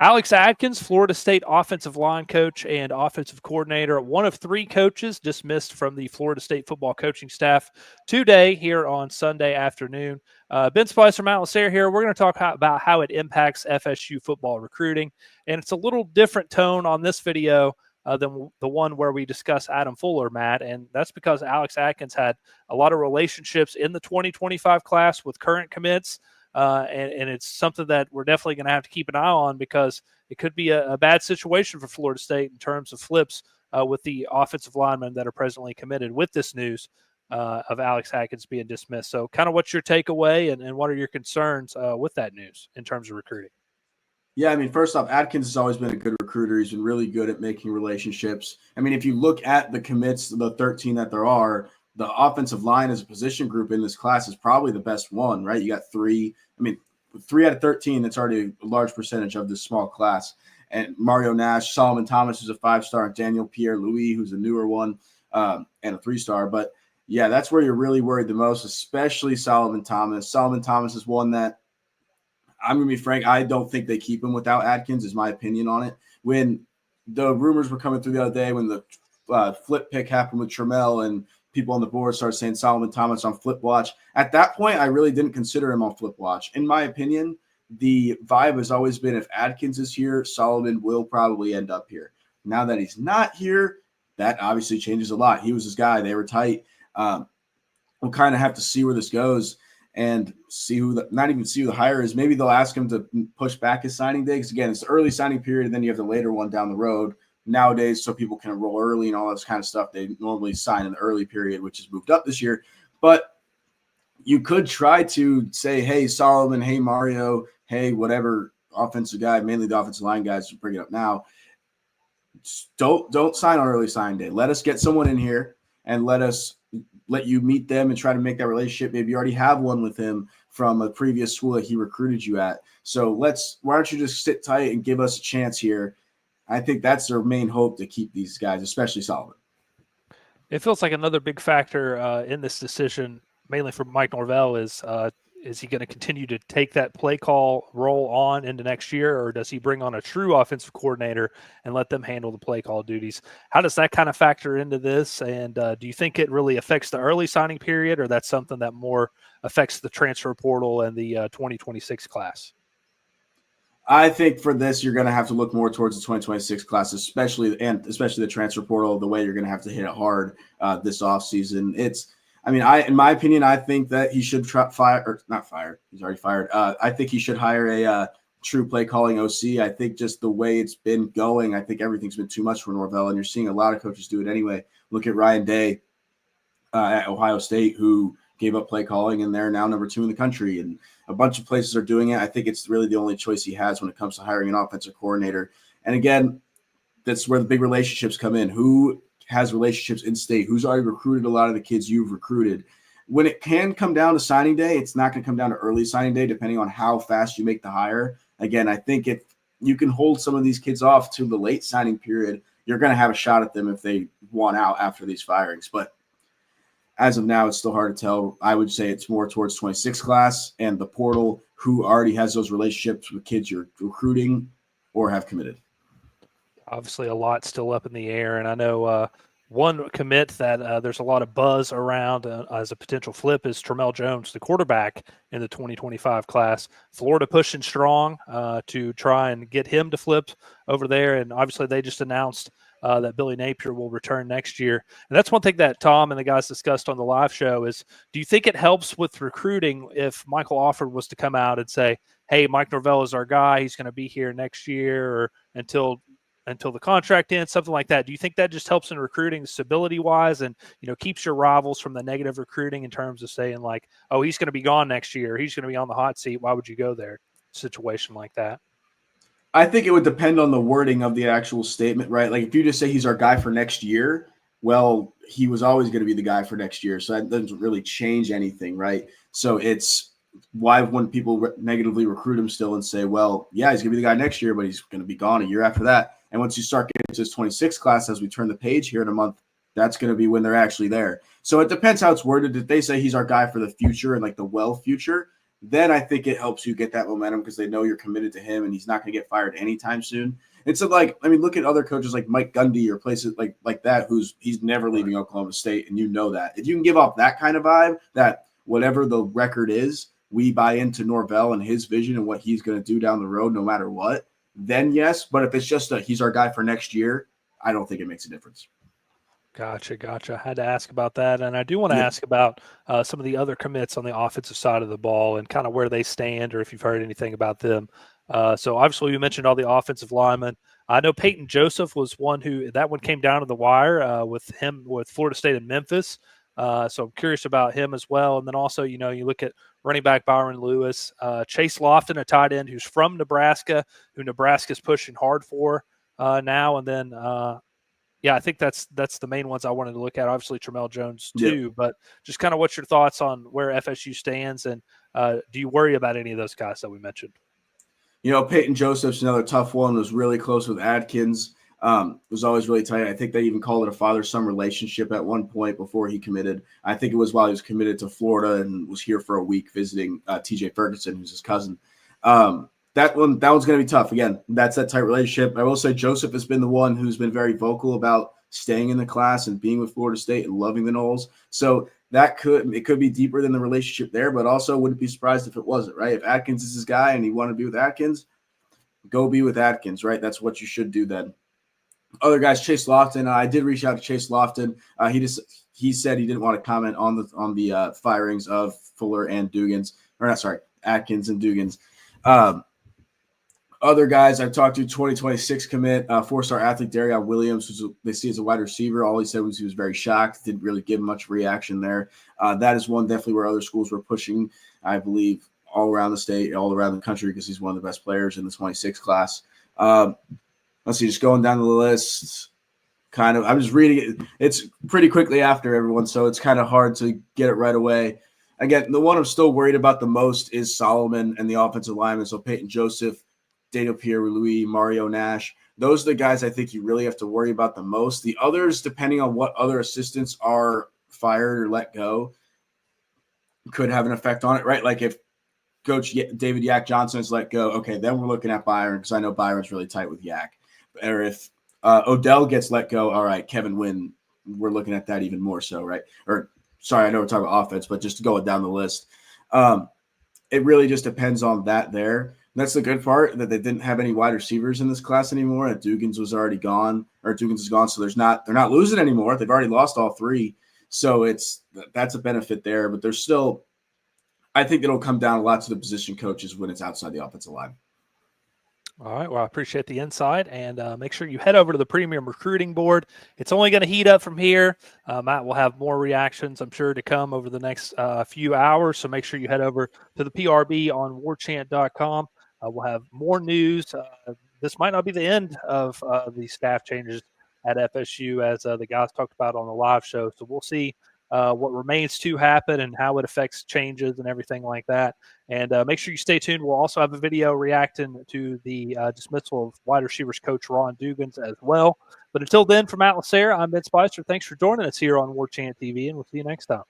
Alex Atkins, Florida State offensive line coach and offensive coordinator, one of three coaches dismissed from the Florida State football coaching staff today here on Sunday afternoon. Ben Spicer from LaSerre here. We're going to talk about how it impacts FSU football recruiting, and it's a little different tone on this video than the one where we discuss Adam Fuller, Matt, and that's because Alex Atkins had a lot of relationships in the 2025 class with current commits. And it's something that we're definitely going to have to keep an eye on because it could be a bad situation for Florida State in terms of flips with the offensive linemen that are presently committed with this news of Alex Atkins being dismissed. So kind of what's your takeaway and what are your concerns with that news in terms of recruiting? Yeah, I mean, first off, Atkins has always been a good recruiter. He's been really good at making relationships. I mean, if you look at the commits, the 13 that there are, the offensive line as a position group in this class is probably the best one, right? You got three out of 13, that's already a large percentage of this small class. And Mario Nash, Solomon Thomas, who's a 5-star, and Daniel Pierre-Louis, who's a newer one, and a 3-star. But, yeah, that's where you're really worried the most, especially Solomon Thomas. Solomon Thomas is one that, I'm going to be frank, I don't think they keep him without Atkins, is my opinion on it. When the rumors were coming through the other day, when the flip pick happened with Trammell and people on the board started saying Solomon Thomas on flip watch, at that point, I really didn't consider him on flip watch. In my opinion, the vibe has always been if Atkins is here, Solomon will probably end up here. Now that he's not here, that obviously changes a lot. He was his guy. They were tight. We'll kind of have to see where this goes and see who the hire is. Maybe they'll ask him to push back his signing day. Because, again, it's the early signing period, and then you have the later one down the road. Nowadays, so people can enroll early and all this kind of stuff, they normally sign in the early period, which has moved up this year. But you could try to say, hey, Solomon, hey, Mario, hey, whatever offensive guy, mainly the offensive line guys, bring it up now. Don't sign on early signing day. Let us get someone in here and let you meet them and try to make that relationship. Maybe you already have one with him from a previous school that he recruited you at. So why don't you just sit tight and give us a chance here? I think that's their main hope to keep these guys, especially Solomon. It feels like another big factor in this decision, mainly for Mike Norvell, is he going to continue to take that play call role on into next year, or does he bring on a true offensive coordinator and let them handle the play call duties? How does that kind of factor into this? And do you think it really affects the early signing period, or that's something that more affects the transfer portal and the 2026 class? I think for this, you're going to have to look more towards the 2026 class, especially the transfer portal, the way you're going to have to hit it hard this offseason. In my opinion, I think that he should not fire. He's already fired. I think he should hire a true play calling OC. I think just the way it's been going, I think everything's been too much for Norvell, and you're seeing a lot of coaches do it anyway. Look at Ryan Day at Ohio State, who gave up play calling, and they're now number 2 in the country. And a bunch of places are doing it. I think it's really the only choice he has when it comes to hiring an offensive coordinator. And again, that's where the big relationships come in. Who has relationships in state? Who's already recruited a lot of the kids you've recruited? When it can come down to signing day, it's not going to come down to early signing day, depending on how fast you make the hire. Again, I think if you can hold some of these kids off to the late signing period, you're going to have a shot at them if they want out after these firings. But as of now, it's still hard to tell. I would say it's more towards 26 class and the portal, who already has those relationships with kids you're recruiting or have committed. Obviously, a lot still up in the air, and I know one commit that there's a lot of buzz around as a potential flip is Trammell Jones, the quarterback in the 2025 class. Florida pushing strong to try and get him to flip over there, and obviously they just announced that Billy Napier will return next year. And that's one thing that Tom and the guys discussed on the live show is, do you think it helps with recruiting if Michael Offord was to come out and say, hey, Mike Norvell is our guy, he's going to be here next year or until the contract ends, something like that? Do you think that just helps in recruiting stability-wise and, keeps your rivals from the negative recruiting in terms of saying like, oh, he's going to be gone next year, he's going to be on the hot seat, why would you go there? Situation like that. I think it would depend on the wording of the actual statement, right? Like if you just say he's our guy for next year, well, he was always going to be the guy for next year. So that doesn't really change anything, right? So it's why when people negatively recruit him still and say, well, yeah, he's going to be the guy next year, but he's going to be gone a year after that. And once you start getting to this 26 class, as we turn the page here in a month, that's going to be when they're actually there. So it depends how it's worded. If they say he's our guy for the future and like the future, then I think it helps you get that momentum because they know you're committed to him and he's not going to get fired anytime soon. And so, like, I mean, look at other coaches like Mike Gundy or places like that, he's never leaving Oklahoma State, and you know that. If you can give off that kind of vibe, that whatever the record is, we buy into Norvell and his vision and what he's going to do down the road, no matter what, then yes. But if it's just he's our guy for next year, I don't think it makes a difference. Gotcha. I had to ask about that. And I do want to ask about some of the other commits on the offensive side of the ball and kind of where they stand, or if you've heard anything about them. So obviously you mentioned all the offensive linemen. I know Peyton Joseph was one that one came down to the wire with Florida State and Memphis. So I'm curious about him as well. And then also, you look at running back Byron Lewis, Chase Lofton, a tight end who's from Nebraska, who Nebraska's pushing hard for now. And then yeah, I think that's the main ones I wanted to look at. Obviously, Tramel Jones too, but just kind of what's your thoughts on where FSU stands, and do you worry about any of those guys that we mentioned? Peyton Joseph's another tough one. Was really close with Atkins. Was always really tight. I think they even called it a father-son relationship at one point before he committed. I think it was while he was committed to Florida and was here for a week visiting TJ Ferguson, who's his cousin. That one's going to be tough. Again, that's that tight relationship. I will say Joseph has been the one who's been very vocal about staying in the class and being with Florida State and loving the Noles. So it could be deeper than the relationship there, but also wouldn't be surprised if it wasn't, right? If Atkins is his guy and he wanted to be with Atkins, go be with Atkins, right? That's what you should do then. Other guys, Chase Lofton. I did reach out to Chase Lofton. He said he didn't want to comment on the firings of Fuller and Dugans, or not, sorry, Atkins and Dugans. Other guys I've talked to, 2026 commit, four-star athlete Darion Williams, who they see as a wide receiver. All he said was he was very shocked, didn't really give much reaction there. That is one definitely where other schools were pushing, I believe, all around the state, all around the country, because he's one of the best players in the 26 class. Let's see, just going down the list, I'm just reading it. It's pretty quickly after everyone, so it's kind of hard to get it right away. Again, the one I'm still worried about the most is Solomon and the offensive linemen. So Peyton Joseph, Daniel Pierre-Louis, Mario Nash. Those are the guys I think you really have to worry about the most. The others, depending on what other assistants are fired or let go, could have an effect on it, right? Like if Coach David Yak Johnson is let go, okay, then we're looking at Byron, because I know Byron's really tight with Yak. Or if Odell gets let go, all right, Kevin Wynn, we're looking at that even more so, right? Or sorry, I know we're talking about offense, but just going down the list. It really just depends on that there. That's the good part, that they didn't have any wide receivers in this class anymore. Dugans was already gone, or Dugans is gone, so they're not losing anymore. They've already lost all three, so that's a benefit there. But there's still, I think it'll come down a lot to the position coaches when it's outside the offensive line. All right. Well, I appreciate the insight, and make sure you head over to the Premium Recruiting Board. It's only going to heat up from here. Matt will have more reactions, I'm sure, to come over the next few hours. So make sure you head over to the PRB on warchant.com. We'll have more news. This might not be the end of the staff changes at FSU, as the guys talked about on the live show. So we'll see what remains to happen and how it affects changes and everything like that. And make sure you stay tuned. We'll also have a video reacting to the dismissal of wide receivers coach Ron Dugans as well. But until then, from Matt LaSerre, I'm Ben Spicer. Thanks for joining us here on Warchant TV, and we'll see you next time.